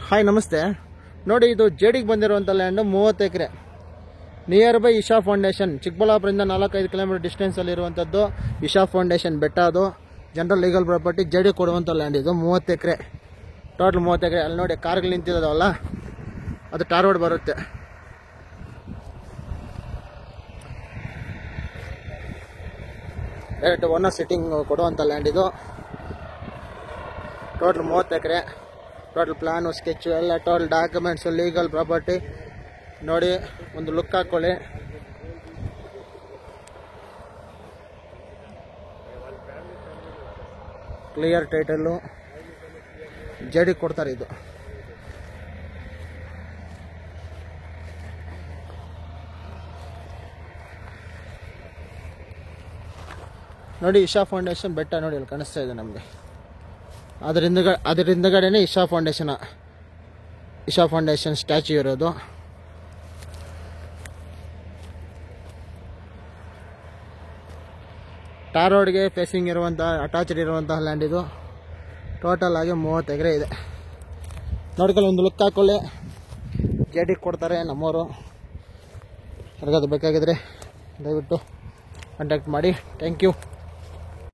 Hi ನಮಸ್ತೆ. ನೋಡಿ, ಇದು ಜೇಡಿಗೆ ಬಂದಿರುವಂಥ land 30 acre near by Isha foundation. ಚಿಕ್ಕಬಳ್ಳಾಪುರದಿಂದ 4-5 ಕಿಲೋಮೀಟರ್ ಡಿಸ್ಟೆನ್ಸಲ್ಲಿರುವಂಥದ್ದು ಇಶಾ ಫೌಂಡೇಶನ್ ಬೆಟ್ಟ. ಅದು ಜನರಲ್ ಲೀಗಲ್ ಪ್ರಾಪರ್ಟಿ. ಜೇಡಿ ಕೊಡುವಂಥ ಲ್ಯಾಂಡ್ ಇದು. 30 ಎಕರೆ, ಟೋಟಲ್ 30 ಎಕರೆ. ಅಲ್ಲಿ ನೋಡಿ ಕಾರ್ಗಳು ನಿಂತಿದ್ದಾವಲ್ಲ, ಅದು ಟಾರ್ ರೋಡ್ ಬರುತ್ತೆ. ಡೈರೆಕ್ಟ್ ಓನರ್ ಸಿಟ್ಟಿಂಗ್ ಕೊಡುವಂಥ ಲ್ಯಾಂಡ್ ಇದು. ಟೋಟಲ್ 30 ಎಕರೆ. ಟೋಟಲ್ ಪ್ಲಾನು, ಸ್ಕೆಚ್ಚು ಎಲ್ಲ, ಟೋಟಲ್ ಡಾಕ್ಯುಮೆಂಟ್ಸು, ಲೀಗಲ್ ಪ್ರಾಪರ್ಟಿ. ನೋಡಿ, ಒಂದು ಲುಕ್ ಹಾಕ್ಕೊಳ್ಳಿ. ಕ್ಲಿಯರ್ ಟೈಟಲ್ಲು, ಜೇಡಿ ಕೊಡ್ತಾರೆ ಇದು. ನೋಡಿ, ಇಶಾ ಫೌಂಡೇಶನ್ ಬೆಟ್ಟ ನೋಡಿ, ಅಲ್ಲಿ ಕಾಣಿಸ್ತಾ ಇದೆ ನಮಗೆ. ಅದ್ರ ಹಿಂದಗಡೆನೇ ಇಶಾ ಫೌಂಡೇಶನ್ ಸ್ಟ್ಯಾಚ್ಯೂ ಇರೋದು. ಟಾರ್ ರೋಡ್ಗೆ ಫೇಸಿಂಗ್ ಇರುವಂಥ, ಅಟ್ಯಾಚ್ಡ್ ಇರುವಂತಹ ಲ್ಯಾಂಡ್ ಇದು. ಟೋಟಲ್ ಆಗಿ 30 ಎಕರೆ ಇದೆ. ನೋಡ್ಕೊಳ್ಳಿ, ಒಂದು ಲುಕ್ ಹಾಕೊಳ್ಳಿ. ಜೇಡಿ ಕೊಡ್ತಾರೆ ನಮ್ಮವರು. ಯಾರಿಗಾದ್ರು ಬೇಕಾಗಿದ್ರೆ ದಯವಿಟ್ಟು ಕಾಂಟ್ಯಾಕ್ಟ್ ಮಾಡಿ. Thank you.